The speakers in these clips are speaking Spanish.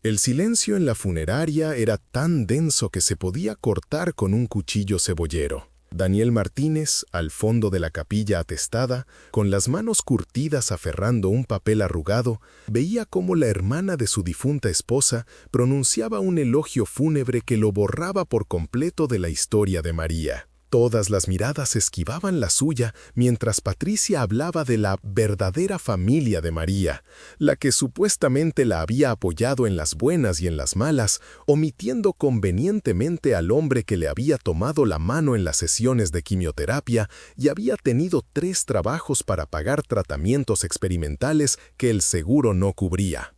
El silencio en la funeraria era tan denso que se podía cortar con un cuchillo cebollero. Daniel Martínez, al fondo de la capilla atestada, con las manos curtidas aferrando un papel arrugado, veía cómo la hermana de su difunta esposa pronunciaba un elogio fúnebre que lo borraba por completo de la historia de María. Todas las miradas esquivaban la suya mientras Patricia hablaba de la verdadera familia de María, la que supuestamente la había apoyado en las buenas y en las malas, omitiendo convenientemente al hombre que le había tomado la mano en las sesiones de quimioterapia y había tenido 3 trabajos para pagar tratamientos experimentales que el seguro no cubría.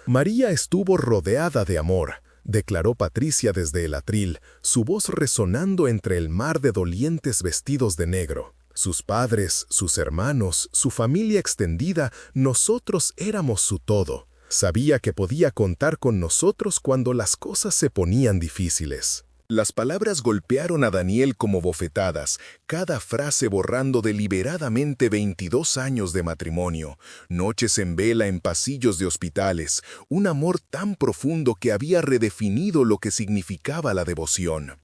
María estuvo rodeada de amor, declaró Patricia desde el atril, su voz resonando entre el mar de dolientes vestidos de negro. Sus padres, sus hermanos, su familia extendida, nosotros éramos su todo. Sabía que podía contar con nosotros cuando las cosas se ponían difíciles. Las palabras golpearon a Daniel como bofetadas, cada frase borrando deliberadamente 22 años de matrimonio, noches en vela en pasillos de hospitales, un amor tan profundo que había redefinido lo que significaba la devoción.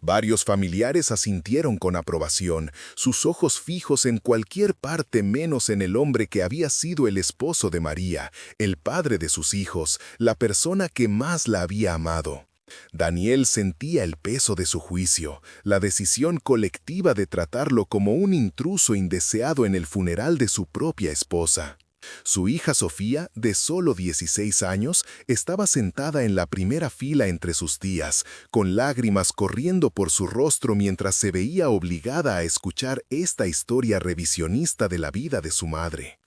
Varios familiares asintieron con aprobación, sus ojos fijos en cualquier parte menos en el hombre que había sido el esposo de María, el padre de sus hijos, la persona que más la había amado. Daniel sentía el peso de su juicio, la decisión colectiva de tratarlo como un intruso indeseado en el funeral de su propia esposa. Su hija Sofía, de solo 16 años, estaba sentada en la primera fila entre sus tías, con lágrimas corriendo por su rostro mientras se veía obligada a escuchar esta historia revisionista de la vida de su madre.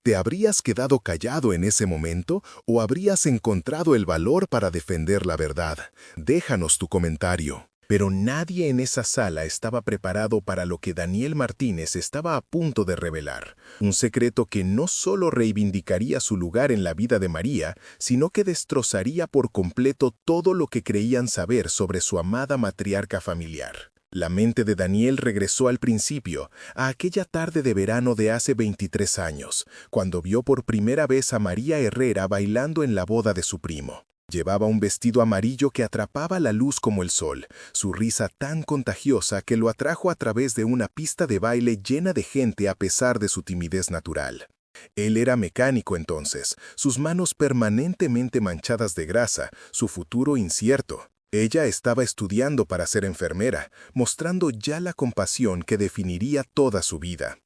¿Te habrías quedado callado en ese momento o habrías encontrado el valor para defender la verdad? Déjanos tu comentario. Pero nadie en esa sala estaba preparado para lo que Daniel Martínez estaba a punto de revelar. Un secreto que no solo reivindicaría su lugar en la vida de María, sino que destrozaría por completo todo lo que creían saber sobre su amada matriarca familiar. La mente de Daniel regresó al principio, a aquella tarde de verano de hace 23 años, cuando vio por primera vez a María Herrera bailando en la boda de su primo. Llevaba un vestido amarillo que atrapaba la luz como el sol, su risa tan contagiosa que lo atrajo a través de una pista de baile llena de gente a pesar de su timidez natural. Él era mecánico entonces, sus manos permanentemente manchadas de grasa, su futuro incierto. Ella estaba estudiando para ser enfermera, mostrando ya la compasión que definiría toda su vida.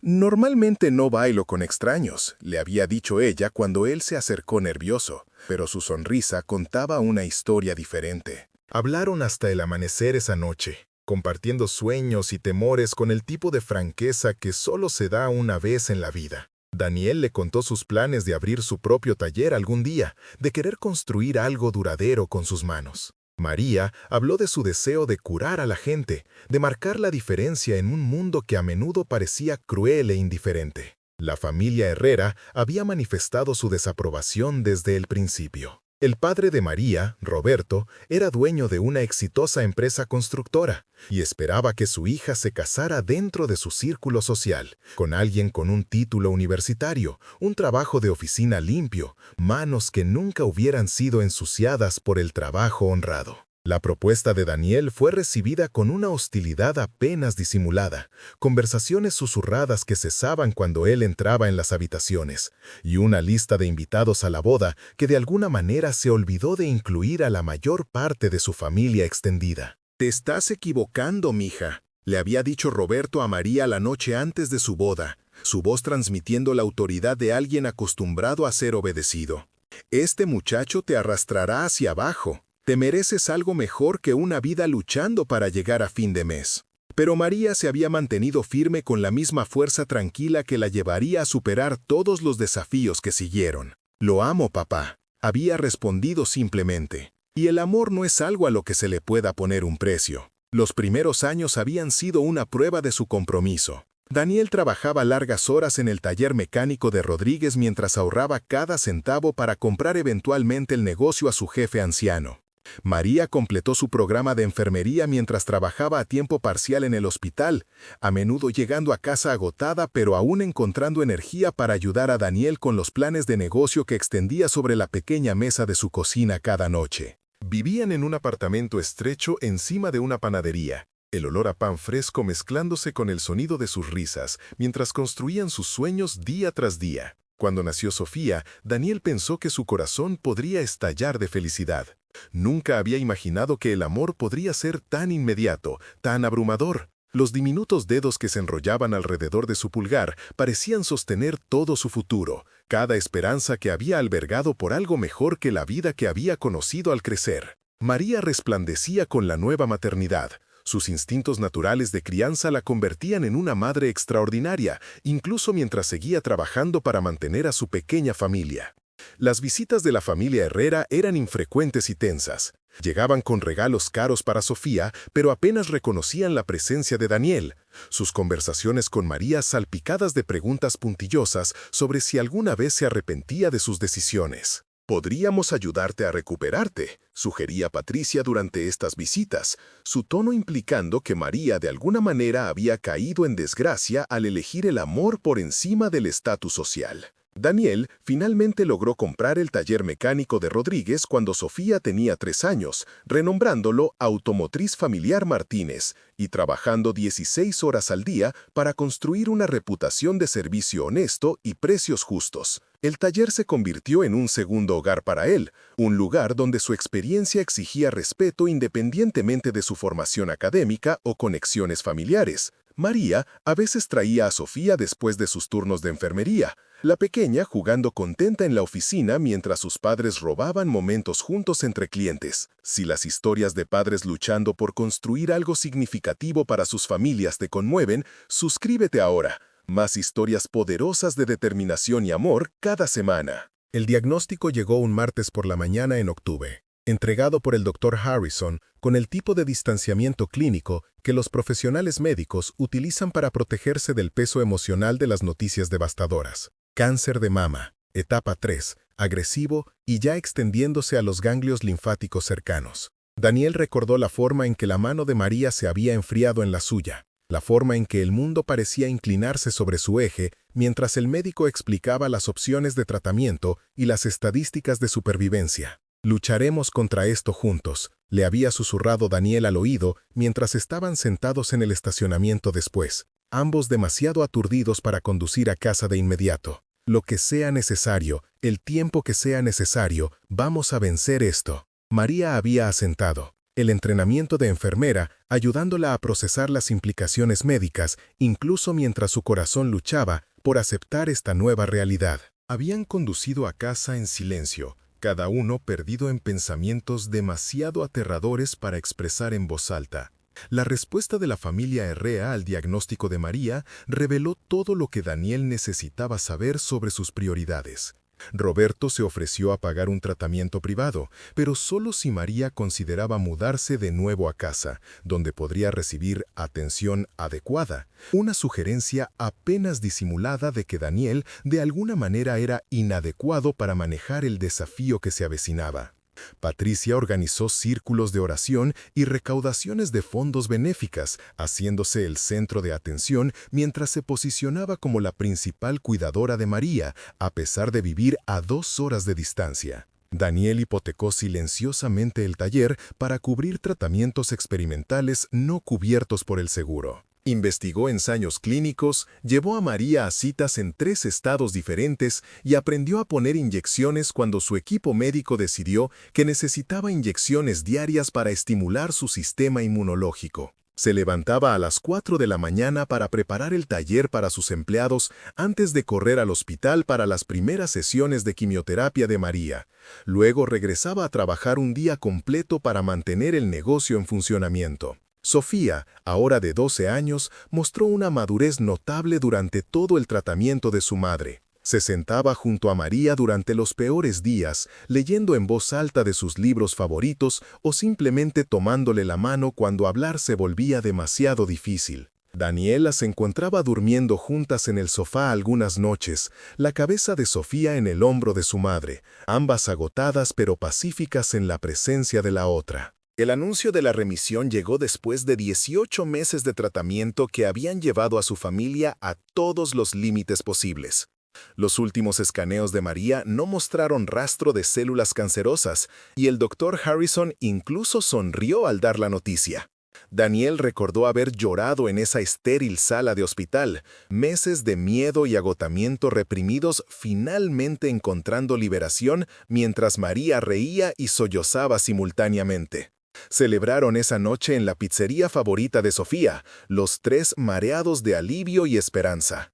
«Normalmente no bailo con extraños», le había dicho ella cuando él se acercó nervioso, pero su sonrisa contaba una historia diferente. Hablaron hasta el amanecer esa noche, compartiendo sueños y temores con el tipo de franqueza que solo se da una vez en la vida. Daniel le contó sus planes de abrir su propio taller algún día, de querer construir algo duradero con sus manos. María habló de su deseo de curar a la gente, de marcar la diferencia en un mundo que a menudo parecía cruel e indiferente. La familia Herrera había manifestado su desaprobación desde el principio. El padre de María, Roberto, era dueño de una exitosa empresa constructora y esperaba que su hija se casara dentro de su círculo social, con alguien con un título universitario, un trabajo de oficina limpio, manos que nunca hubieran sido ensuciadas por el trabajo honrado. La propuesta de Daniel fue recibida con una hostilidad apenas disimulada, conversaciones susurradas que cesaban cuando él entraba en las habitaciones, y una lista de invitados a la boda que de alguna manera se olvidó de incluir a la mayor parte de su familia extendida. «Te estás equivocando, mija», le había dicho Roberto a María la noche antes de su boda, su voz transmitiendo la autoridad de alguien acostumbrado a ser obedecido. «Este muchacho te arrastrará hacia abajo. Te mereces algo mejor que una vida luchando para llegar a fin de mes». Pero María se había mantenido firme con la misma fuerza tranquila que la llevaría a superar todos los desafíos que siguieron. «Lo amo, papá», había respondido simplemente. Y el amor no es algo a lo que se le pueda poner un precio. Los primeros años habían sido una prueba de su compromiso. Daniel trabajaba largas horas en el taller mecánico de Rodríguez mientras ahorraba cada centavo para comprar eventualmente el negocio a su jefe anciano. María completó su programa de enfermería mientras trabajaba a tiempo parcial en el hospital, a menudo llegando a casa agotada pero aún encontrando energía para ayudar a Daniel con los planes de negocio que extendía sobre la pequeña mesa de su cocina cada noche. Vivían en un apartamento estrecho encima de una panadería, el olor a pan fresco mezclándose con el sonido de sus risas, mientras construían sus sueños día tras día. Cuando nació Sofía, Daniel pensó que su corazón podría estallar de felicidad. Nunca había imaginado que el amor podría ser tan inmediato, tan abrumador. Los diminutos dedos que se enrollaban alrededor de su pulgar parecían sostener todo su futuro, cada esperanza que había albergado por algo mejor que la vida que había conocido al crecer. María resplandecía con la nueva maternidad. Sus instintos naturales de crianza la convertían en una madre extraordinaria, incluso mientras seguía trabajando para mantener a su pequeña familia. Las visitas de la familia Herrera eran infrecuentes y tensas. Llegaban con regalos caros para Sofía, pero apenas reconocían la presencia de Daniel. Sus conversaciones con María salpicadas de preguntas puntillosas sobre si alguna vez se arrepentía de sus decisiones. «Podríamos ayudarte a recuperarte», sugería Patricia durante estas visitas, su tono implicando que María de alguna manera había caído en desgracia al elegir el amor por encima del estatus social. Daniel finalmente logró comprar el taller mecánico de Rodríguez cuando Sofía tenía 3 años, renombrándolo Automotriz Familiar Martínez, y trabajando 16 horas al día para construir una reputación de servicio honesto y precios justos. El taller se convirtió en un segundo hogar para él, un lugar donde su experiencia exigía respeto independientemente de su formación académica o conexiones familiares. María a veces traía a Sofía después de sus turnos de enfermería, la pequeña jugando contenta en la oficina mientras sus padres robaban momentos juntos entre clientes. Si las historias de padres luchando por construir algo significativo para sus familias te conmueven, suscríbete ahora. Más historias poderosas de determinación y amor cada semana. El diagnóstico llegó un martes por la mañana en octubre, entregado por el Dr. Harrison con el tipo de distanciamiento clínico que los profesionales médicos utilizan para protegerse del peso emocional de las noticias devastadoras. Cáncer de mama, etapa 3, agresivo y ya extendiéndose a los ganglios linfáticos cercanos. Daniel recordó la forma en que la mano de María se había enfriado en la suya, la forma en que el mundo parecía inclinarse sobre su eje mientras el médico explicaba las opciones de tratamiento y las estadísticas de supervivencia. «Lucharemos contra esto juntos», le había susurrado Daniel al oído mientras estaban sentados en el estacionamiento después, ambos demasiado aturdidos para conducir a casa de inmediato. «Lo que sea necesario, el tiempo que sea necesario, vamos a vencer esto». María había asentado. El entrenamiento de enfermera ayudándola a procesar las implicaciones médicas, incluso mientras su corazón luchaba por aceptar esta nueva realidad. Habían conducido a casa en silencio, cada uno perdido en pensamientos demasiado aterradores para expresar en voz alta. La respuesta de la familia Herrera al diagnóstico de María reveló todo lo que Daniel necesitaba saber sobre sus prioridades. Roberto se ofreció a pagar un tratamiento privado, pero solo si María consideraba mudarse de nuevo a casa, donde podría recibir atención adecuada, una sugerencia apenas disimulada de que Daniel de alguna manera era inadecuado para manejar el desafío que se avecinaba. Patricia organizó círculos de oración y recaudaciones de fondos benéficas, haciéndose el centro de atención mientras se posicionaba como la principal cuidadora de María, a pesar de vivir a 2 horas de distancia. Daniel hipotecó silenciosamente el taller para cubrir tratamientos experimentales no cubiertos por el seguro. Investigó ensayos clínicos, llevó a María a citas en 3 estados diferentes y aprendió a poner inyecciones cuando su equipo médico decidió que necesitaba inyecciones diarias para estimular su sistema inmunológico. Se levantaba a las 4 de la mañana para preparar el taller para sus empleados antes de correr al hospital para las primeras sesiones de quimioterapia de María. Luego regresaba a trabajar un día completo para mantener el negocio en funcionamiento. Sofía, ahora de 12 años, mostró una madurez notable durante todo el tratamiento de su madre. Se sentaba junto a María durante los peores días, leyendo en voz alta de sus libros favoritos o simplemente tomándole la mano cuando hablar se volvía demasiado difícil. Daniela se encontraba durmiendo juntas en el sofá algunas noches, la cabeza de Sofía en el hombro de su madre, ambas agotadas pero pacíficas en la presencia de la otra. El anuncio de la remisión llegó después de 18 meses de tratamiento que habían llevado a su familia a todos los límites posibles. Los últimos escaneos de María no mostraron rastro de células cancerosas y el doctor Harrison incluso sonrió al dar la noticia. Daniel recordó haber llorado en esa estéril sala de hospital, meses de miedo y agotamiento reprimidos finalmente encontrando liberación mientras María reía y sollozaba simultáneamente. Celebraron esa noche en la pizzería favorita de Sofía, los tres mareados de alivio y esperanza.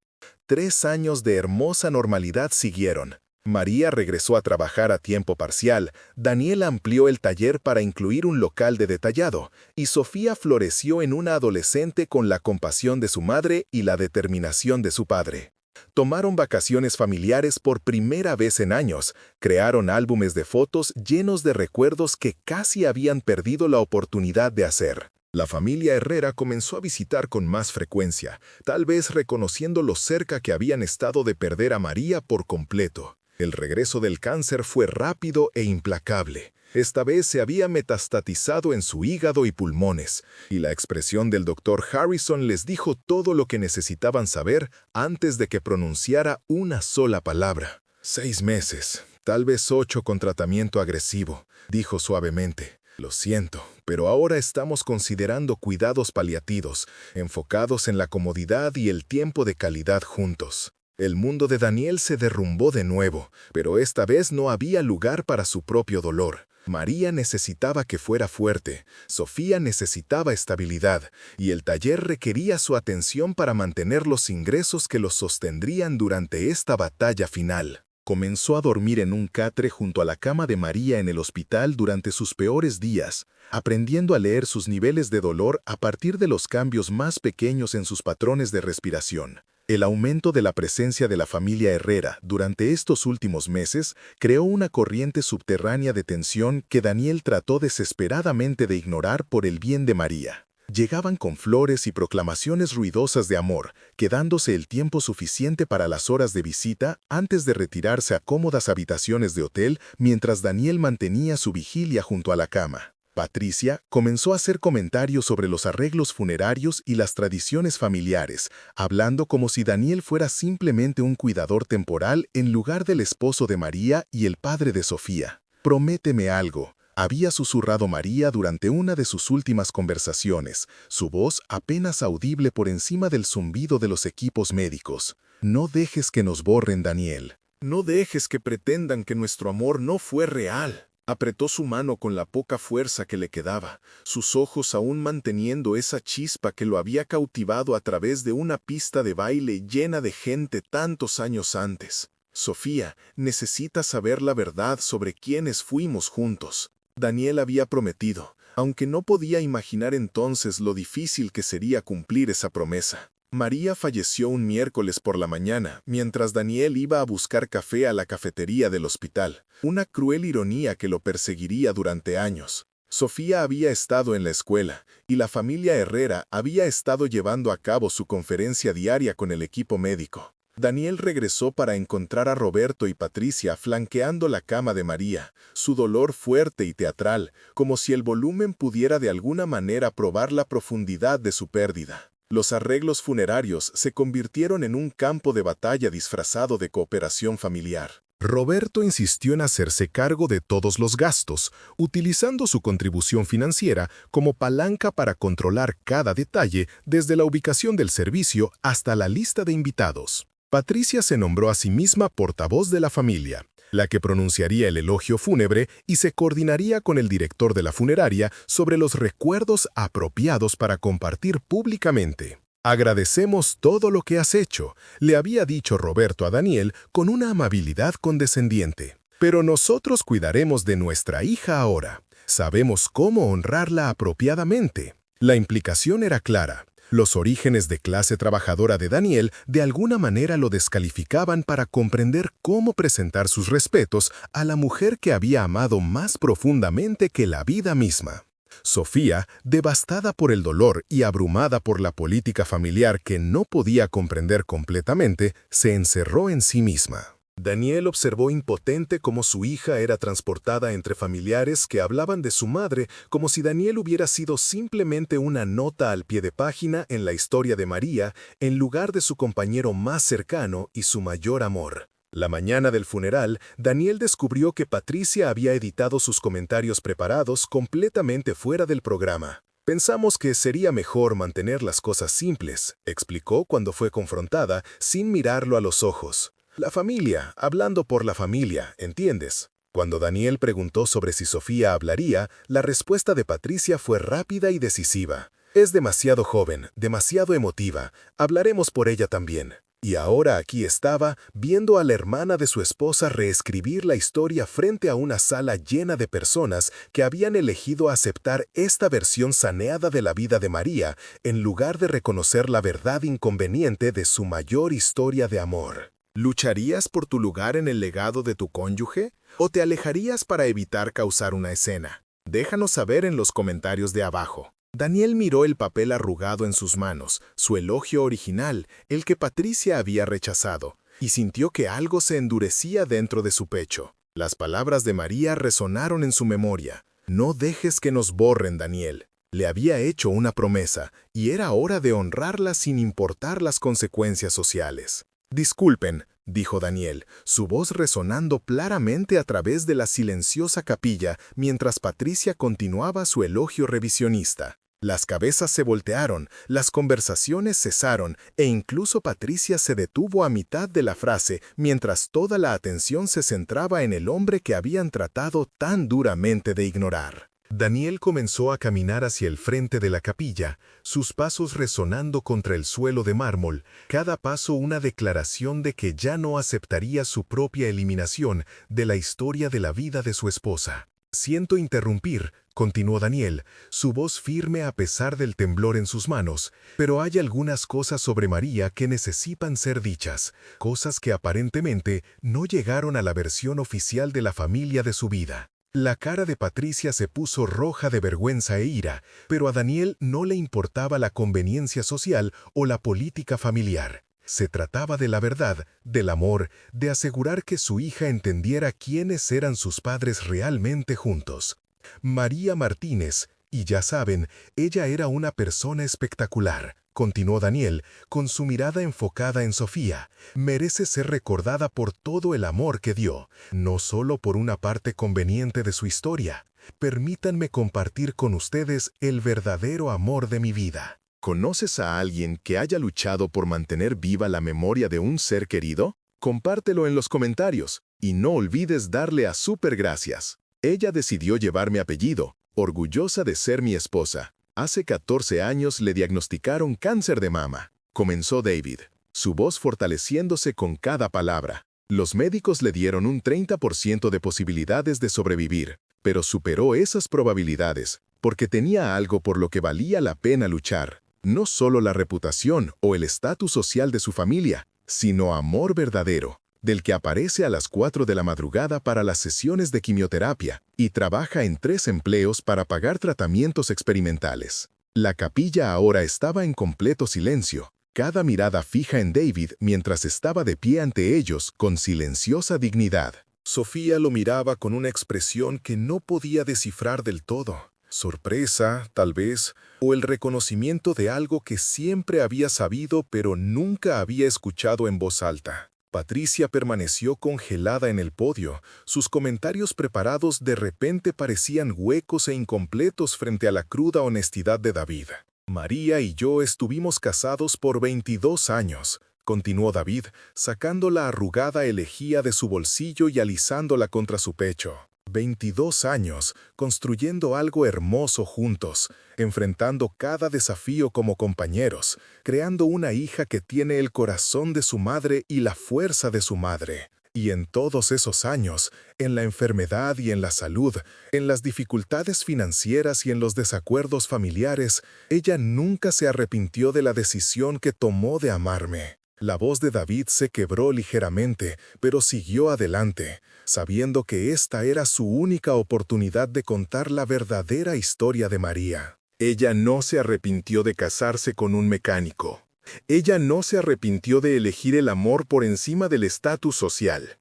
3 años de hermosa normalidad siguieron. María regresó a trabajar a tiempo parcial, Daniel amplió el taller para incluir un local de detallado, y Sofía floreció en una adolescente con la compasión de su madre y la determinación de su padre. Tomaron vacaciones familiares por primera vez en años, crearon álbumes de fotos llenos de recuerdos que casi habían perdido la oportunidad de hacer. La familia Herrera comenzó a visitar con más frecuencia, tal vez reconociendo lo cerca que habían estado de perder a María por completo. El regreso del cáncer fue rápido e implacable. Esta vez se había metastatizado en su hígado y pulmones, y la expresión del doctor Harrison les dijo todo lo que necesitaban saber antes de que pronunciara una sola palabra. 6 meses, tal vez 8 con tratamiento agresivo, dijo suavemente. Lo siento, pero ahora estamos considerando cuidados paliativos, enfocados en la comodidad y el tiempo de calidad juntos. El mundo de Daniel se derrumbó de nuevo, pero esta vez no había lugar para su propio dolor. María necesitaba que fuera fuerte, Sofía necesitaba estabilidad, y el taller requería su atención para mantener los ingresos que los sostendrían durante esta batalla final. Comenzó a dormir en un catre junto a la cama de María en el hospital durante sus peores días, aprendiendo a leer sus niveles de dolor a partir de los cambios más pequeños en sus patrones de respiración. El aumento de la presencia de la familia Herrera durante estos últimos meses creó una corriente subterránea de tensión que Daniel trató desesperadamente de ignorar por el bien de María. Llegaban con flores y proclamaciones ruidosas de amor, quedándose el tiempo suficiente para las horas de visita antes de retirarse a cómodas habitaciones de hotel mientras Daniel mantenía su vigilia junto a la cama. Patricia comenzó a hacer comentarios sobre los arreglos funerarios y las tradiciones familiares, hablando como si Daniel fuera simplemente un cuidador temporal en lugar del esposo de María y el padre de Sofía. «Prométeme algo», había susurrado María durante una de sus últimas conversaciones, su voz apenas audible por encima del zumbido de los equipos médicos. «No dejes que nos borren, Daniel. No dejes que pretendan que nuestro amor no fue real». Apretó su mano con la poca fuerza que le quedaba, sus ojos aún manteniendo esa chispa que lo había cautivado a través de una pista de baile llena de gente tantos años antes. «Sofía, necesitas saber la verdad sobre quiénes fuimos juntos». Daniel había prometido, aunque no podía imaginar entonces lo difícil que sería cumplir esa promesa. María falleció un miércoles por la mañana, mientras Daniel iba a buscar café a la cafetería del hospital, una cruel ironía que lo perseguiría durante años. Sofía había estado en la escuela, y la familia Herrera había estado llevando a cabo su conferencia diaria con el equipo médico. Daniel regresó para encontrar a Roberto y Patricia flanqueando la cama de María, su dolor fuerte y teatral, como si el volumen pudiera de alguna manera probar la profundidad de su pérdida. Los arreglos funerarios se convirtieron en un campo de batalla disfrazado de cooperación familiar. Roberto insistió en hacerse cargo de todos los gastos, utilizando su contribución financiera como palanca para controlar cada detalle desde la ubicación del servicio hasta la lista de invitados. Patricia se nombró a sí misma portavoz de la familia, la que pronunciaría el elogio fúnebre y se coordinaría con el director de la funeraria sobre los recuerdos apropiados para compartir públicamente. «Agradecemos todo lo que has hecho», le había dicho Roberto a Daniel con una amabilidad condescendiente. «Pero nosotros cuidaremos de nuestra hija ahora. Sabemos cómo honrarla apropiadamente». La implicación era clara. Los orígenes de clase trabajadora de Daniel de alguna manera lo descalificaban para comprender cómo presentar sus respetos a la mujer que había amado más profundamente que la vida misma. Sofía, devastada por el dolor y abrumada por la política familiar que no podía comprender completamente, se encerró en sí misma. Daniel observó impotente cómo su hija era transportada entre familiares que hablaban de su madre como si Daniel hubiera sido simplemente una nota al pie de página en la historia de María, en lugar de su compañero más cercano y su mayor amor. La mañana del funeral, Daniel descubrió que Patricia había editado sus comentarios preparados completamente fuera del programa. Pensamos que sería mejor mantener las cosas simples, explicó cuando fue confrontada, sin mirarlo a los ojos. La familia, hablando por la familia, ¿entiendes? Cuando Daniel preguntó sobre si Sofía hablaría, la respuesta de Patricia fue rápida y decisiva. Es demasiado joven, demasiado emotiva, hablaremos por ella también. Y ahora aquí estaba, viendo a la hermana de su esposa reescribir la historia frente a una sala llena de personas que habían elegido aceptar esta versión saneada de la vida de María, en lugar de reconocer la verdad inconveniente de su mayor historia de amor. ¿Lucharías por tu lugar en el legado de tu cónyuge? ¿O te alejarías para evitar causar una escena? Déjanos saber en los comentarios de abajo. Daniel miró el papel arrugado en sus manos, su elogio original, el que Patricia había rechazado, y sintió que algo se endurecía dentro de su pecho. Las palabras de María resonaron en su memoria. No dejes que nos borren, Daniel. Le había hecho una promesa, y era hora de honrarla sin importar las consecuencias sociales. Disculpen, dijo Daniel, su voz resonando claramente a través de la silenciosa capilla mientras Patricia continuaba su elogio revisionista. Las cabezas se voltearon, las conversaciones cesaron e incluso Patricia se detuvo a mitad de la frase mientras toda la atención se centraba en el hombre que habían tratado tan duramente de ignorar. Daniel comenzó a caminar hacia el frente de la capilla, sus pasos resonando contra el suelo de mármol, cada paso una declaración de que ya no aceptaría su propia eliminación de la historia de la vida de su esposa. Siento interrumpir, continuó Daniel, su voz firme a pesar del temblor en sus manos, pero hay algunas cosas sobre María que necesitan ser dichas, cosas que aparentemente no llegaron a la versión oficial de la familia de su vida. La cara de Patricia se puso roja de vergüenza e ira, pero a Daniel no le importaba la conveniencia social o la política familiar. Se trataba de la verdad, del amor, de asegurar que su hija entendiera quiénes eran sus padres realmente juntos. María Martínez, y ya saben, ella era una persona espectacular. Continuó Daniel, con su mirada enfocada en Sofía, merece ser recordada por todo el amor que dio, no solo por una parte conveniente de su historia. Permítanme compartir con ustedes el verdadero amor de mi vida. ¿Conoces a alguien que haya luchado por mantener viva la memoria de un ser querido? Compártelo en los comentarios y no olvides darle a súper gracias. Ella decidió llevar mi apellido, orgullosa de ser mi esposa. Hace 14 años le diagnosticaron cáncer de mama, comenzó David, su voz fortaleciéndose con cada palabra. Los médicos le dieron un 30% de posibilidades de sobrevivir, pero superó esas probabilidades porque tenía algo por lo que valía la pena luchar. No solo la reputación o el estatus social de su familia, sino amor verdadero, del que aparece a las 4 de la madrugada para las sesiones de quimioterapia y trabaja en 3 empleos para pagar tratamientos experimentales. La capilla ahora estaba en completo silencio, cada mirada fija en David mientras estaba de pie ante ellos con silenciosa dignidad. Sofía lo miraba con una expresión que no podía descifrar del todo. Sorpresa, tal vez, o el reconocimiento de algo que siempre había sabido pero nunca había escuchado en voz alta. Patricia permaneció congelada en el podio. Sus comentarios preparados de repente parecían huecos e incompletos frente a la cruda honestidad de David. María y yo estuvimos casados por 22 años, continuó David, sacando la arrugada elegía de su bolsillo y alisándola contra su pecho. 22 años, construyendo algo hermoso juntos, enfrentando cada desafío como compañeros, creando una hija que tiene el corazón de su madre y la fuerza de su madre. Y en todos esos años, en la enfermedad y en la salud, en las dificultades financieras y en los desacuerdos familiares, ella nunca se arrepintió de la decisión que tomó de amarme. La voz de David se quebró ligeramente, pero siguió adelante, sabiendo que esta era su única oportunidad de contar la verdadera historia de María. Ella no se arrepintió de casarse con un mecánico. Ella no se arrepintió de elegir el amor por encima del estatus social.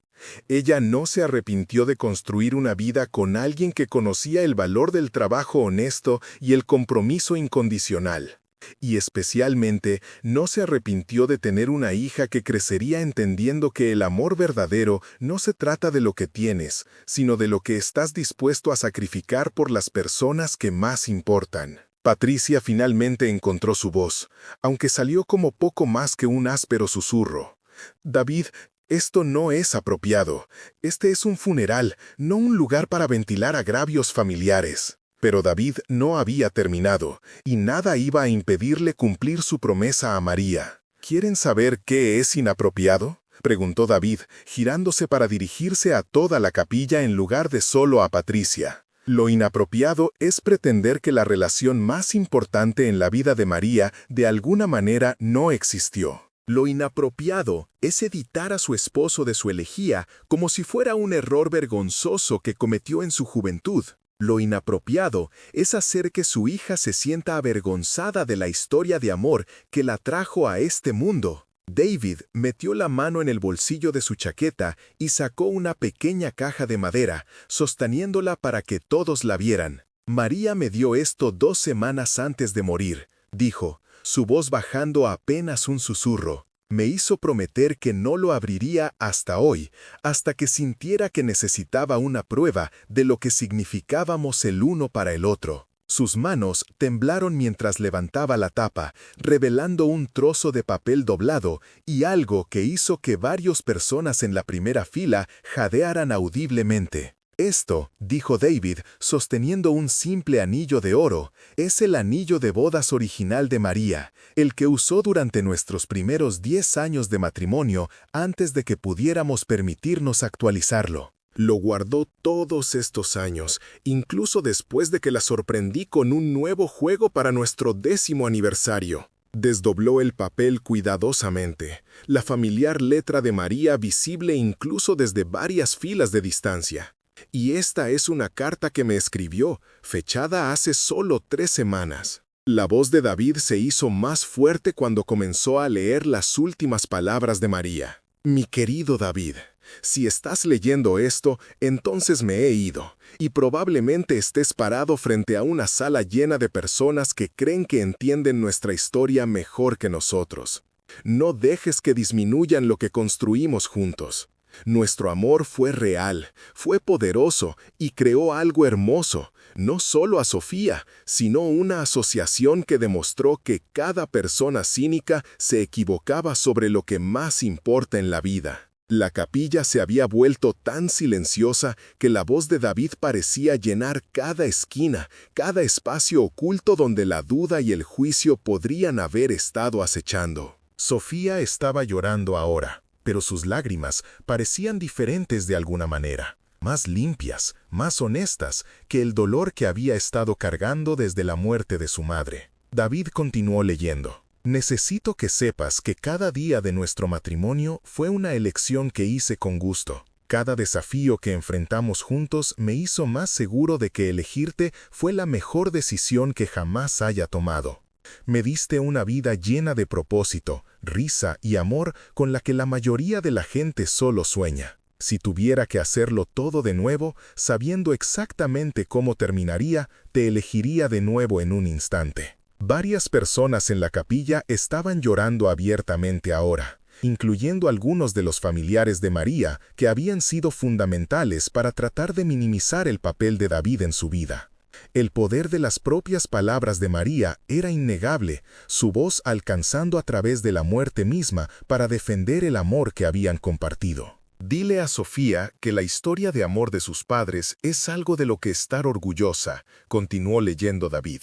Ella no se arrepintió de construir una vida con alguien que conocía el valor del trabajo honesto y el compromiso incondicional. Y especialmente no se arrepintió de tener una hija que crecería entendiendo que el amor verdadero no se trata de lo que tienes, sino de lo que estás dispuesto a sacrificar por las personas que más importan. Patricia finalmente encontró su voz, aunque salió como poco más que un áspero susurro. David, esto no es apropiado. Este es un funeral, no un lugar para ventilar agravios familiares. Pero David no había terminado, y nada iba a impedirle cumplir su promesa a María. ¿Quieren saber qué es inapropiado?, preguntó David, girándose para dirigirse a toda la capilla en lugar de solo a Patricia. Lo inapropiado es pretender que la relación más importante en la vida de María de alguna manera no existió. Lo inapropiado es editar a su esposo de su elegía como si fuera un error vergonzoso que cometió en su juventud. Lo inapropiado es hacer que su hija se sienta avergonzada de la historia de amor que la trajo a este mundo. David metió la mano en el bolsillo de su chaqueta y sacó una pequeña caja de madera, sosteniéndola para que todos la vieran. María me dio esto 2 semanas antes de morir, dijo, su voz bajando a apenas un susurro. Me hizo prometer que no lo abriría hasta hoy, hasta que sintiera que necesitaba una prueba de lo que significábamos el uno para el otro. Sus manos temblaron mientras levantaba la tapa, revelando un trozo de papel doblado y algo que hizo que varias personas en la primera fila jadearan audiblemente. Esto, dijo David, sosteniendo un simple anillo de oro, es el anillo de bodas original de María, el que usó durante nuestros primeros 10 años de matrimonio antes de que pudiéramos permitirnos actualizarlo. Lo guardó todos estos años, incluso después de que la sorprendí con un nuevo juego para nuestro 10º aniversario. Desdobló el papel cuidadosamente, la familiar letra de María visible incluso desde varias filas de distancia. Y esta es una carta que me escribió, fechada hace solo 3 semanas. La voz de David se hizo más fuerte cuando comenzó a leer las últimas palabras de María. Mi querido David, si estás leyendo esto, entonces me he ido, y probablemente estés parado frente a una sala llena de personas que creen que entienden nuestra historia mejor que nosotros. No dejes que disminuyan lo que construimos juntos. Nuestro amor fue real, fue poderoso y creó algo hermoso, no solo a Sofía, sino una asociación que demostró que cada persona cínica se equivocaba sobre lo que más importa en la vida. La capilla se había vuelto tan silenciosa que la voz de David parecía llenar cada esquina, cada espacio oculto donde la duda y el juicio podrían haber estado acechando. Sofía estaba llorando ahora, pero sus lágrimas parecían diferentes de alguna manera, más limpias, más honestas que el dolor que había estado cargando desde la muerte de su madre. David continuó leyendo. Necesito que sepas que cada día de nuestro matrimonio fue una elección que hice con gusto. Cada desafío que enfrentamos juntos me hizo más seguro de que elegirte fue la mejor decisión que jamás haya tomado. Me diste una vida llena de propósito, risa y amor con la que la mayoría de la gente solo sueña. Si tuviera que hacerlo todo de nuevo, sabiendo exactamente cómo terminaría, te elegiría de nuevo en un instante. Varias personas en la capilla estaban llorando abiertamente ahora, incluyendo algunos de los familiares de María que habían sido fundamentales para tratar de minimizar el papel de David en su vida. El poder de las propias palabras de María era innegable, su voz alcanzando a través de la muerte misma para defender el amor que habían compartido. Dile a Sofía que la historia de amor de sus padres es algo de lo que estar orgullosa, continuó leyendo David.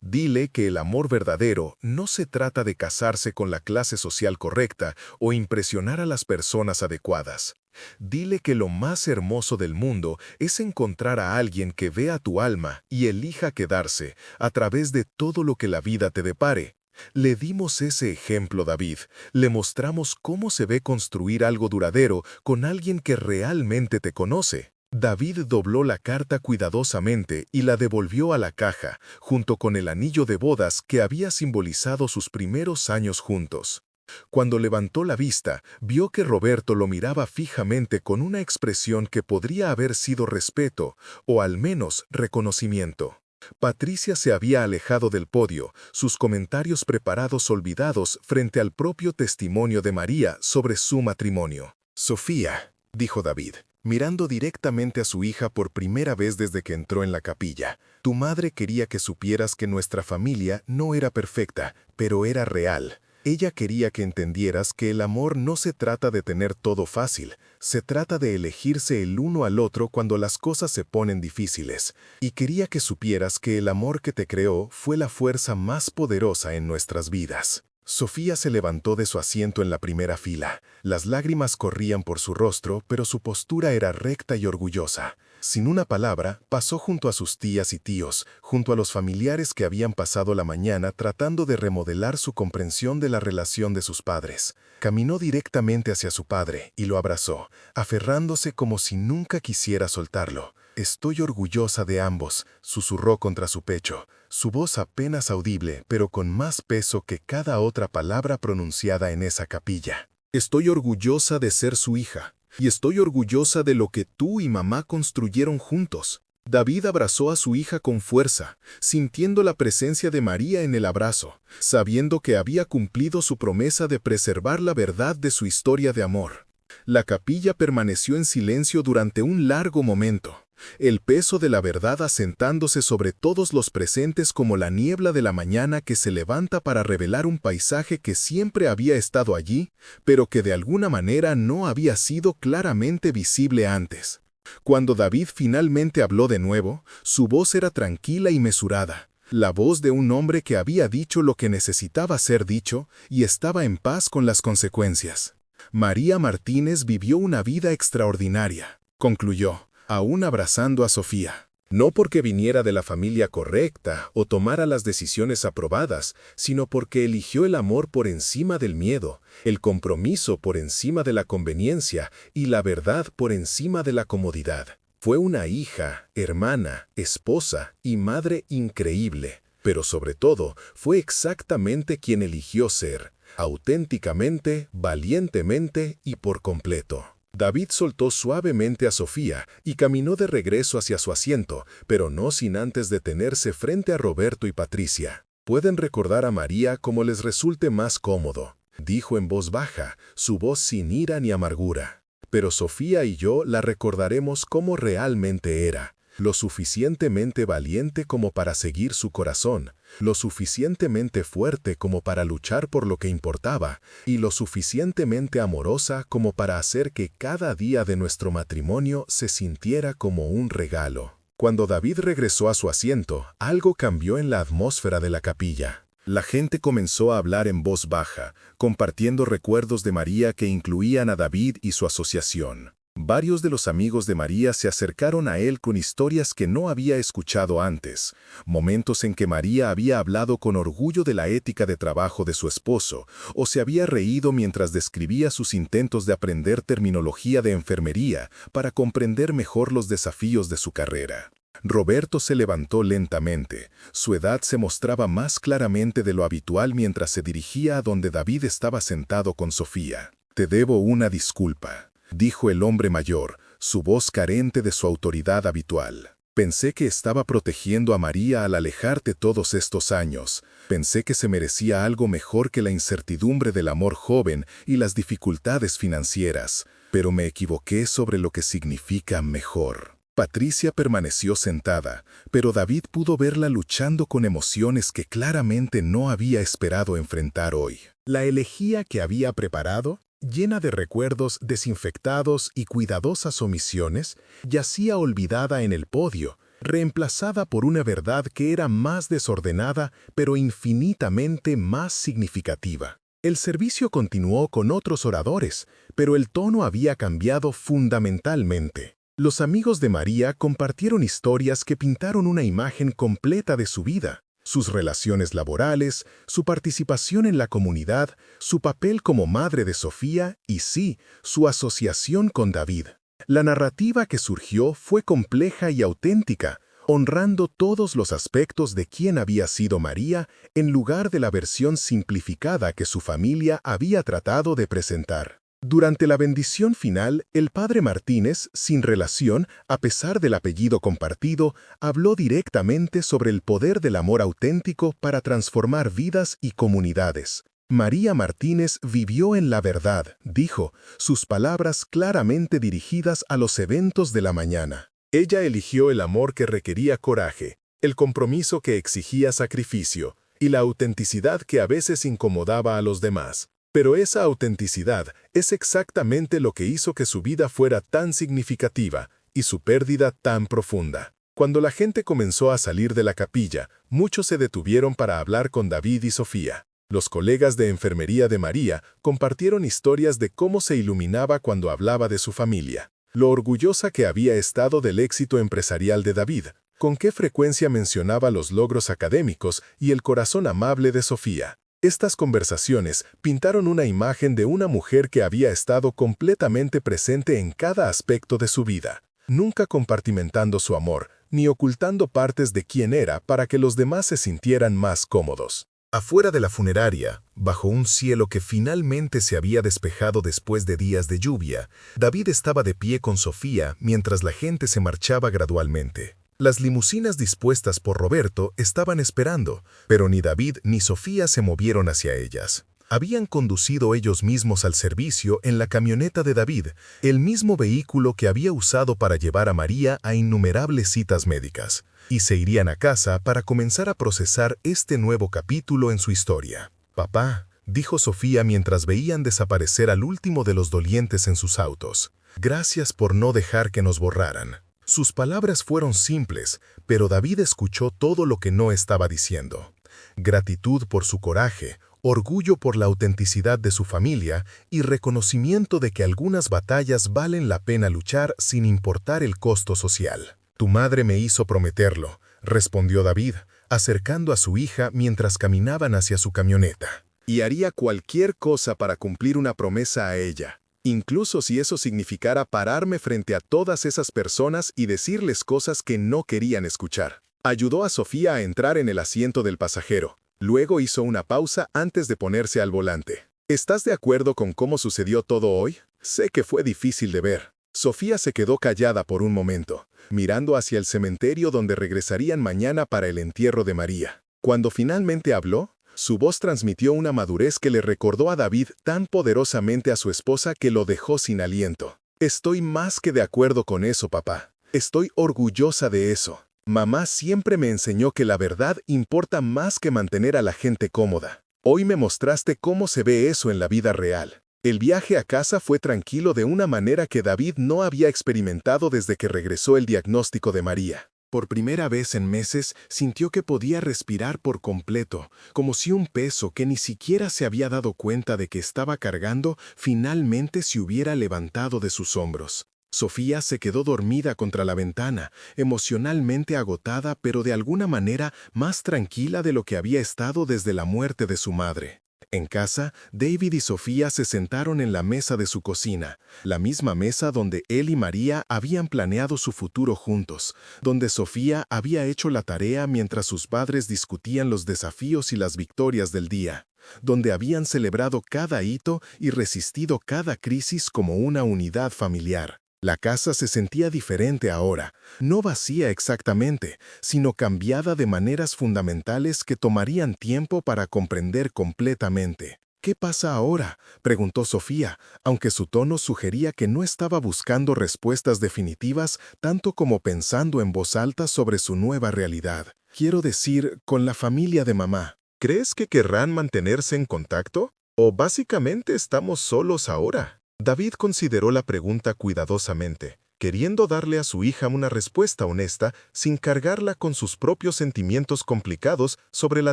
Dile que el amor verdadero no se trata de casarse con la clase social correcta o impresionar a las personas adecuadas. Dile que lo más hermoso del mundo es encontrar a alguien que vea tu alma y elija quedarse a través de todo lo que la vida te depare. Le dimos ese ejemplo, David. Le mostramos cómo se ve construir algo duradero con alguien que realmente te conoce. David dobló la carta cuidadosamente y la devolvió a la caja, junto con el anillo de bodas que había simbolizado sus primeros años juntos. Cuando levantó la vista, vio que Roberto lo miraba fijamente con una expresión que podría haber sido respeto, o al menos reconocimiento. Patricia se había alejado del podio, sus comentarios preparados olvidados frente al propio testimonio de María sobre su matrimonio. «Sofía», dijo David, mirando directamente a su hija por primera vez desde que entró en la capilla, «tu madre quería que supieras que nuestra familia no era perfecta, pero era real». Ella quería que entendieras que el amor no se trata de tener todo fácil, se trata de elegirse el uno al otro cuando las cosas se ponen difíciles, y quería que supieras que el amor que te creó fue la fuerza más poderosa en nuestras vidas. Sofía se levantó de su asiento en la primera fila. Las lágrimas corrían por su rostro, pero su postura era recta y orgullosa. Sin una palabra, pasó junto a sus tías y tíos, junto a los familiares que habían pasado la mañana tratando de remodelar su comprensión de la relación de sus padres. Caminó directamente hacia su padre y lo abrazó, aferrándose como si nunca quisiera soltarlo. «Estoy orgullosa de ambos», susurró contra su pecho, su voz apenas audible, pero con más peso que cada otra palabra pronunciada en esa capilla. «Estoy orgullosa de ser su hija. Y estoy orgullosa de lo que tú y mamá construyeron juntos». David abrazó a su hija con fuerza, sintiendo la presencia de María en el abrazo, sabiendo que había cumplido su promesa de preservar la verdad de su historia de amor. La capilla permaneció en silencio durante un largo momento, el peso de la verdad asentándose sobre todos los presentes como la niebla de la mañana que se levanta para revelar un paisaje que siempre había estado allí, pero que de alguna manera no había sido claramente visible antes. Cuando David finalmente habló de nuevo, su voz era tranquila y mesurada, la voz de un hombre que había dicho lo que necesitaba ser dicho y estaba en paz con las consecuencias. «María Martínez vivió una vida extraordinaria», concluyó, aún abrazando a Sofía. No porque viniera de la familia correcta o tomara las decisiones aprobadas, sino porque eligió el amor por encima del miedo, el compromiso por encima de la conveniencia y la verdad por encima de la comodidad. Fue una hija, hermana, esposa y madre increíble, pero sobre todo fue exactamente quien eligió ser, auténticamente, valientemente y por completo. David soltó suavemente a Sofía y caminó de regreso hacia su asiento, pero no sin antes detenerse frente a Roberto y Patricia. «Pueden recordar a María como les resulte más cómodo», dijo en voz baja, su voz sin ira ni amargura. «Pero Sofía y yo la recordaremos como realmente era, lo suficientemente valiente como para seguir su corazón, lo suficientemente fuerte como para luchar por lo que importaba, y lo suficientemente amorosa como para hacer que cada día de nuestro matrimonio se sintiera como un regalo». Cuando David regresó a su asiento, algo cambió en la atmósfera de la capilla. La gente comenzó a hablar en voz baja, compartiendo recuerdos de María que incluían a David y su asociación. Varios de los amigos de María se acercaron a él con historias que no había escuchado antes, momentos en que María había hablado con orgullo de la ética de trabajo de su esposo, o se había reído mientras describía sus intentos de aprender terminología de enfermería para comprender mejor los desafíos de su carrera. Roberto se levantó lentamente, su edad se mostraba más claramente de lo habitual mientras se dirigía a donde David estaba sentado con Sofía. «Te debo una disculpa», dijo el hombre mayor, su voz carente de su autoridad habitual. «Pensé que estaba protegiendo a María al alejarte todos estos años. Pensé que se merecía algo mejor que la incertidumbre del amor joven y las dificultades financieras, pero me equivoqué sobre lo que significa mejor». Patricia permaneció sentada, pero David pudo verla luchando con emociones que claramente no había esperado enfrentar hoy. La elegía que había preparado, llena de recuerdos desinfectados y cuidadosas omisiones, yacía olvidada en el podio, reemplazada por una verdad que era más desordenada pero infinitamente más significativa. El servicio continuó con otros oradores, pero el tono había cambiado fundamentalmente. Los amigos de María compartieron historias que pintaron una imagen completa de su vida. sus relaciones laborales, su participación en la comunidad, su papel como madre de Sofía y sí, su asociación con David. La narrativa que surgió fue compleja y auténtica, honrando todos los aspectos de quién había sido María en lugar de la versión simplificada que su familia había tratado de presentar. Durante la bendición final, el padre Martínez, sin relación, a pesar del apellido compartido, habló directamente sobre el poder del amor auténtico para transformar vidas y comunidades. María Martínez vivió en la verdad, dijo, sus palabras claramente dirigidas a los eventos de la mañana. Ella eligió el amor que requería coraje, el compromiso que exigía sacrificio y la autenticidad que a veces incomodaba a los demás. Pero esa autenticidad es exactamente lo que hizo que su vida fuera tan significativa y su pérdida tan profunda. Cuando la gente comenzó a salir de la capilla, muchos se detuvieron para hablar con David y Sofía. Los colegas de enfermería de María compartieron historias de cómo se iluminaba cuando hablaba de su familia, lo orgullosa que había estado del éxito empresarial de David, con qué frecuencia mencionaba los logros académicos y el corazón amable de Sofía. Estas conversaciones pintaron una imagen de una mujer que había estado completamente presente en cada aspecto de su vida, nunca compartimentando su amor, ni ocultando partes de quién era para que los demás se sintieran más cómodos. Afuera de la funeraria, bajo un cielo que finalmente se había despejado después de días de lluvia, David estaba de pie con Sofía mientras la gente se marchaba gradualmente. Las limusinas dispuestas por Roberto estaban esperando, pero ni David ni Sofía se movieron hacia ellas. Habían conducido ellos mismos al servicio en la camioneta de David, el mismo vehículo que había usado para llevar a María a innumerables citas médicas, y se irían a casa para comenzar a procesar este nuevo capítulo en su historia. «Papá», dijo Sofía mientras veían desaparecer al último de los dolientes en sus autos, «gracias por no dejar que nos borraran». Sus palabras fueron simples, pero David escuchó todo lo que no estaba diciendo. Gratitud por su coraje, orgullo por la autenticidad de su familia y reconocimiento de que algunas batallas valen la pena luchar sin importar el costo social. «Tu madre me hizo prometerlo», respondió David, acercando a su hija mientras caminaban hacia su camioneta. «Y haría cualquier cosa para cumplir una promesa a ella. Incluso si eso significara pararme frente a todas esas personas y decirles cosas que no querían escuchar». Ayudó a Sofía a entrar en el asiento del pasajero. Luego hizo una pausa antes de ponerse al volante. «¿Estás de acuerdo con cómo sucedió todo hoy? Sé que fue difícil de ver». Sofía se quedó callada por un momento, mirando hacia el cementerio donde regresarían mañana para el entierro de María. Cuando finalmente habló, su voz transmitió una madurez que le recordó a David tan poderosamente a su esposa que lo dejó sin aliento. «Estoy más que de acuerdo con eso, papá. Estoy orgullosa de eso. Mamá siempre me enseñó que la verdad importa más que mantener a la gente cómoda. Hoy me mostraste cómo se ve eso en la vida real». El viaje a casa fue tranquilo de una manera que David no había experimentado desde que regresó el diagnóstico de María. Por primera vez en meses, sintió que podía respirar por completo, como si un peso que ni siquiera se había dado cuenta de que estaba cargando finalmente se hubiera levantado de sus hombros. Sofía se quedó dormida contra la ventana, emocionalmente agotada pero de alguna manera más tranquila de lo que había estado desde la muerte de su madre. En casa, David y Sofía se sentaron en la mesa de su cocina, la misma mesa donde él y María habían planeado su futuro juntos, donde Sofía había hecho la tarea mientras sus padres discutían los desafíos y las victorias del día, donde habían celebrado cada hito y resistido cada crisis como una unidad familiar. La casa se sentía diferente ahora, no vacía exactamente, sino cambiada de maneras fundamentales que tomarían tiempo para comprender completamente. «¿Qué pasa ahora?», preguntó Sofía, aunque su tono sugería que no estaba buscando respuestas definitivas tanto como pensando en voz alta sobre su nueva realidad. «Quiero decir, con la familia de mamá. ¿Crees que querrán mantenerse en contacto? ¿O básicamente estamos solos ahora?». David consideró la pregunta cuidadosamente, queriendo darle a su hija una respuesta honesta sin cargarla con sus propios sentimientos complicados sobre la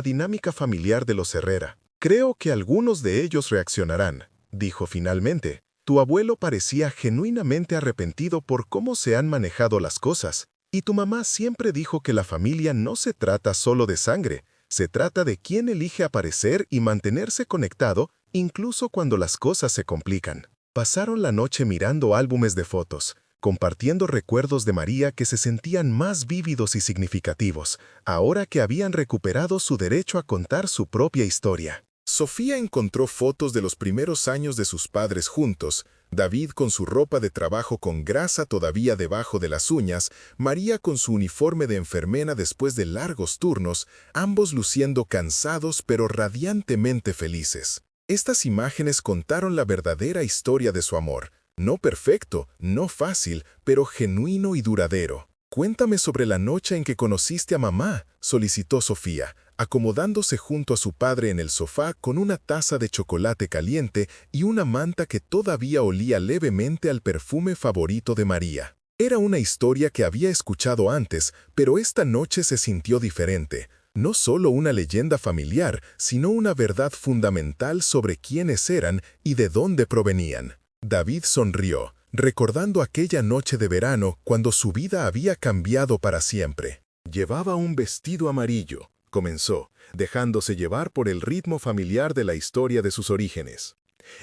dinámica familiar de los Herrera. «Creo que algunos de ellos reaccionarán», dijo finalmente. «Tu abuelo parecía genuinamente arrepentido por cómo se han manejado las cosas, y tu mamá siempre dijo que la familia no se trata solo de sangre, Se trata de quién elige aparecer y mantenerse conectado incluso cuando las cosas se complican. Pasaron la noche mirando álbumes de fotos, compartiendo recuerdos de María que se sentían más vívidos y significativos, ahora que habían recuperado su derecho a contar su propia historia. Sofía encontró fotos de los primeros años de sus padres juntos, David con su ropa de trabajo con grasa todavía debajo de las uñas, María con su uniforme de enfermera después de largos turnos, ambos luciendo cansados pero radiantemente felices. Estas imágenes contaron la verdadera historia de su amor. No perfecto, no fácil, pero genuino y duradero. «Cuéntame sobre la noche en que conociste a mamá», solicitó Sofía, acomodándose junto a su padre en el sofá con una taza de chocolate caliente y una manta que todavía olía levemente al perfume favorito de María. Era una historia que había escuchado antes, pero esta noche se sintió diferente. No solo una leyenda familiar, sino una verdad fundamental sobre quiénes eran y de dónde provenían. David sonrió, recordando aquella noche de verano cuando su vida había cambiado para siempre. Llevaba un vestido amarillo, comenzó, dejándose llevar por el ritmo familiar de la historia de sus orígenes.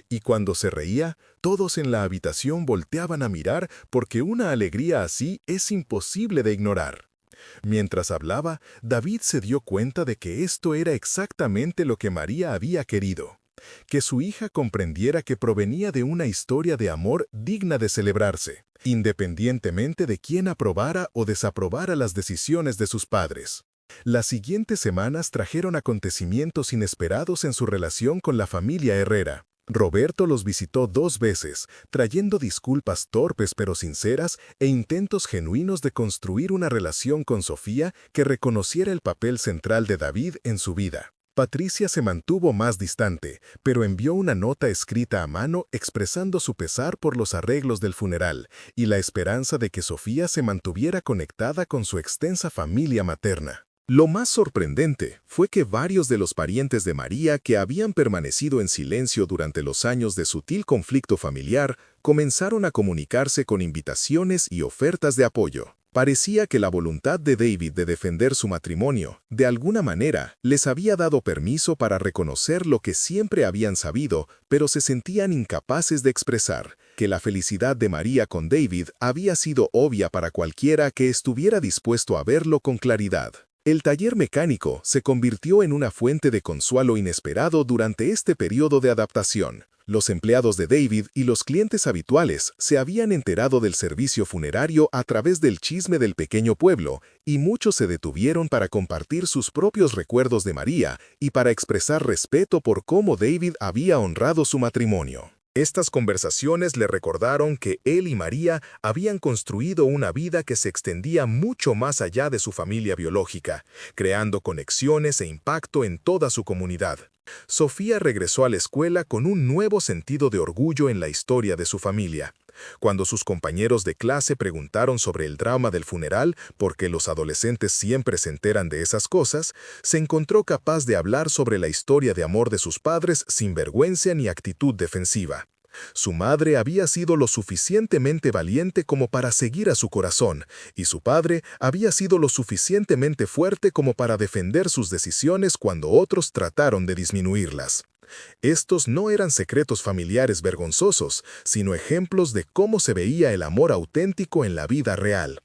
Y cuando se reía, todos en la habitación volteaban a mirar porque una alegría así es imposible de ignorar. Mientras hablaba, David se dio cuenta de que esto era exactamente lo que María había querido. Que su hija comprendiera que provenía de una historia de amor digna de celebrarse, independientemente de quién aprobara o desaprobara las decisiones de sus padres. Las siguientes semanas trajeron acontecimientos inesperados en su relación con la familia Herrera. Roberto los visitó 2 veces, trayendo disculpas torpes pero sinceras e intentos genuinos de construir una relación con Sofía que reconociera el papel central de David en su vida. Patricia se mantuvo más distante, pero envió una nota escrita a mano expresando su pesar por los arreglos del funeral y la esperanza de que Sofía se mantuviera conectada con su extensa familia materna. Lo más sorprendente fue que varios de los parientes de María que habían permanecido en silencio durante los años de sutil conflicto familiar comenzaron a comunicarse con invitaciones y ofertas de apoyo. Parecía que la voluntad de David de defender su matrimonio, de alguna manera, les había dado permiso para reconocer lo que siempre habían sabido, pero se sentían incapaces de expresar, que la felicidad de María con David había sido obvia para cualquiera que estuviera dispuesto a verlo con claridad. El taller mecánico se convirtió en una fuente de consuelo inesperado durante este periodo de adaptación. Los empleados de David y los clientes habituales se habían enterado del servicio funerario a través del chisme del pequeño pueblo, y muchos se detuvieron para compartir sus propios recuerdos de María y para expresar respeto por cómo David había honrado su matrimonio. Estas conversaciones le recordaron que él y María habían construido una vida que se extendía mucho más allá de su familia biológica, creando conexiones e impacto en toda su comunidad. Sofía regresó a la escuela con un nuevo sentido de orgullo en la historia de su familia. Cuando sus compañeros de clase preguntaron sobre el drama del funeral, porque los adolescentes siempre se enteran de esas cosas, se encontró capaz de hablar sobre la historia de amor de sus padres sin vergüenza ni actitud defensiva. Su madre había sido lo suficientemente valiente como para seguir a su corazón, y su padre había sido lo suficientemente fuerte como para defender sus decisiones cuando otros trataron de disminuirlas. Estos no eran secretos familiares vergonzosos, sino ejemplos de cómo se veía el amor auténtico en la vida real.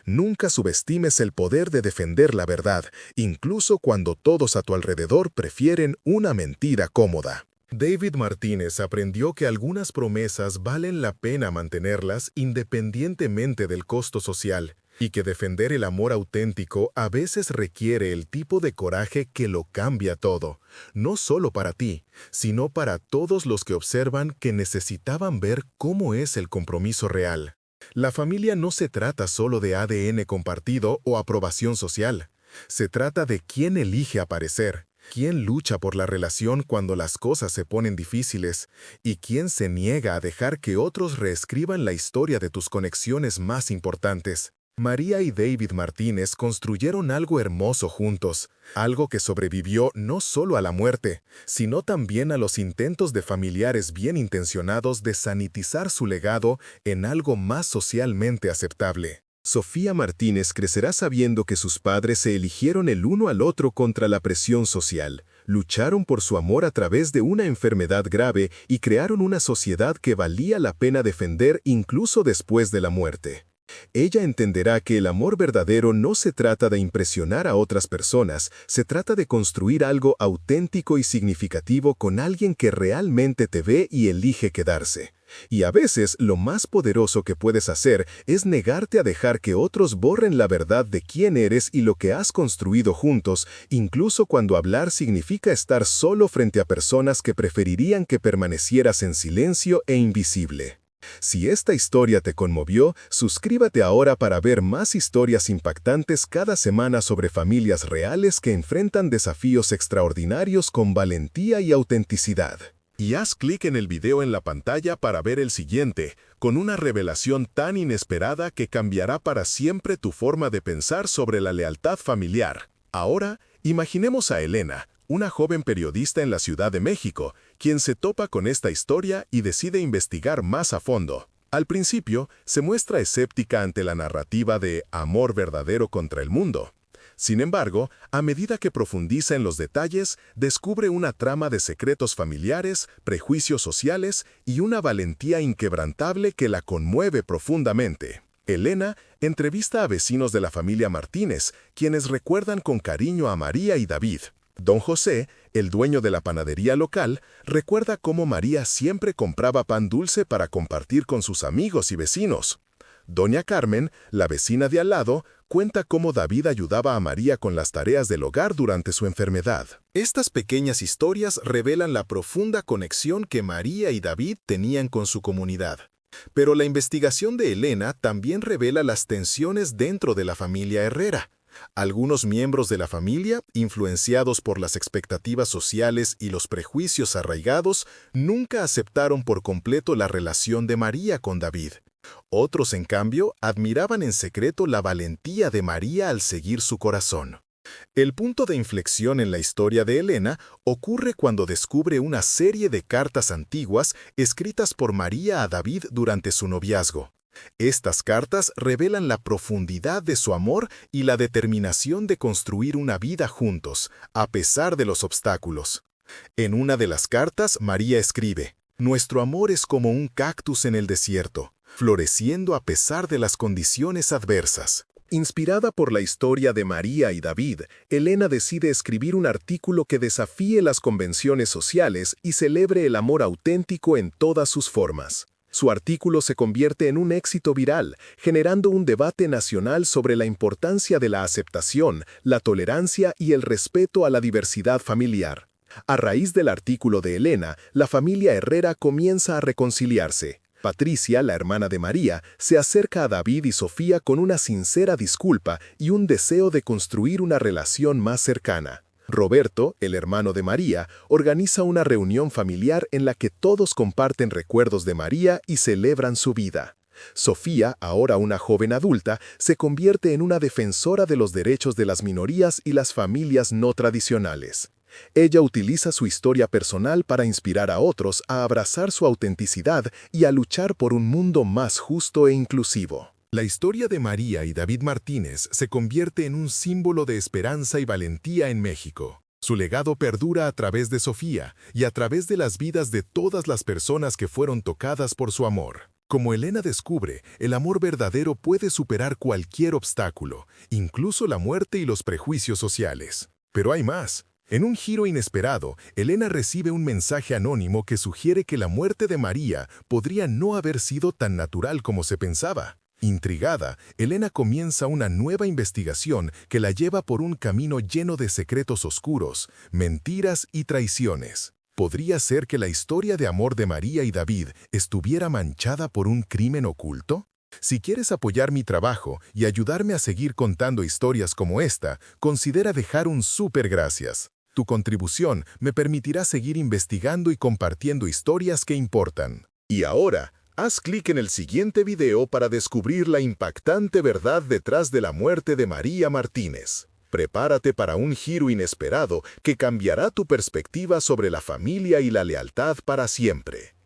Nunca subestimes el poder de defender la verdad, incluso cuando todos a tu alrededor prefieren una mentira cómoda. David Martínez aprendió que algunas promesas valen la pena mantenerlas independientemente del costo social, y que defender el amor auténtico a veces requiere el tipo de coraje que lo cambia todo, no solo para ti, sino para todos los que observan que necesitaban ver cómo es el compromiso real. La familia no se trata solo de ADN compartido o aprobación social. Se trata de quién elige aparecer, quién lucha por la relación cuando las cosas se ponen difíciles y quién se niega a dejar que otros reescriban la historia de tus conexiones más importantes. María y David Martínez construyeron algo hermoso juntos, algo que sobrevivió no solo a la muerte, sino también a los intentos de familiares bien intencionados de sanitizar su legado en algo más socialmente aceptable. Sofía Martínez crecerá sabiendo que sus padres se eligieron el uno al otro contra la presión social, lucharon por su amor a través de una enfermedad grave y crearon una sociedad que valía la pena defender incluso después de la muerte. Ella entenderá que el amor verdadero no se trata de impresionar a otras personas, se trata de construir algo auténtico y significativo con alguien que realmente te ve y elige quedarse. Y a veces lo más poderoso que puedes hacer es negarte a dejar que otros borren la verdad de quién eres y lo que has construido juntos, incluso cuando hablar significa estar solo frente a personas que preferirían que permanecieras en silencio e invisible. Si esta historia te conmovió, suscríbete ahora para ver más historias impactantes cada semana sobre familias reales que enfrentan desafíos extraordinarios con valentía y autenticidad. Y haz clic en el video en la pantalla para ver el siguiente, con una revelación tan inesperada que cambiará para siempre tu forma de pensar sobre la lealtad familiar. Ahora, imaginemos a Elena, una joven periodista en la Ciudad de México, quien se topa con esta historia y decide investigar más a fondo. Al principio, se muestra escéptica ante la narrativa de amor verdadero contra el mundo. Sin embargo, a medida que profundiza en los detalles, descubre una trama de secretos familiares, prejuicios sociales y una valentía inquebrantable que la conmueve profundamente. Elena entrevista a vecinos de la familia Martínez, quienes recuerdan con cariño a María y David. Don José, el dueño de la panadería local, recuerda cómo María siempre compraba pan dulce para compartir con sus amigos y vecinos. Doña Carmen, la vecina de al lado, cuenta cómo David ayudaba a María con las tareas del hogar durante su enfermedad. Estas pequeñas historias revelan la profunda conexión que María y David tenían con su comunidad. Pero la investigación de Elena también revela las tensiones dentro de la familia Herrera. Algunos miembros de la familia, influenciados por las expectativas sociales y los prejuicios arraigados, nunca aceptaron por completo la relación de María con David. Otros, en cambio, admiraban en secreto la valentía de María al seguir su corazón. El punto de inflexión en la historia de Elena ocurre cuando descubre una serie de cartas antiguas escritas por María a David durante su noviazgo. Estas cartas revelan la profundidad de su amor y la determinación de construir una vida juntos, a pesar de los obstáculos. En una de las cartas, María escribe: «Nuestro amor es como un cactus en el desierto, floreciendo a pesar de las condiciones adversas». Inspirada por la historia de María y David, Elena decide escribir un artículo que desafíe las convenciones sociales y celebre el amor auténtico en todas sus formas. Su artículo se convierte en un éxito viral, generando un debate nacional sobre la importancia de la aceptación, la tolerancia y el respeto a la diversidad familiar. A raíz del artículo de Elena, la familia Herrera comienza a reconciliarse. Patricia, la hermana de María, se acerca a David y Sofía con una sincera disculpa y un deseo de construir una relación más cercana. Roberto, el hermano de María, organiza una reunión familiar en la que todos comparten recuerdos de María y celebran su vida. Sofía, ahora una joven adulta, se convierte en una defensora de los derechos de las minorías y las familias no tradicionales. Ella utiliza su historia personal para inspirar a otros a abrazar su autenticidad y a luchar por un mundo más justo e inclusivo. La historia de María y David Martínez se convierte en un símbolo de esperanza y valentía en México. Su legado perdura a través de Sofía y a través de las vidas de todas las personas que fueron tocadas por su amor. Como Elena descubre, el amor verdadero puede superar cualquier obstáculo, incluso la muerte y los prejuicios sociales. Pero hay más. En un giro inesperado, Elena recibe un mensaje anónimo que sugiere que la muerte de María podría no haber sido tan natural como se pensaba. Intrigada, Elena comienza una nueva investigación que la lleva por un camino lleno de secretos oscuros, mentiras y traiciones. ¿Podría ser que la historia de amor de María y David estuviera manchada por un crimen oculto? Si quieres apoyar mi trabajo y ayudarme a seguir contando historias como esta, considera dejar un súper gracias. Tu contribución me permitirá seguir investigando y compartiendo historias que importan. Y ahora, haz clic en el siguiente video para descubrir la impactante verdad detrás de la muerte de María Martínez. Prepárate para un giro inesperado que cambiará tu perspectiva sobre la familia y la lealtad para siempre.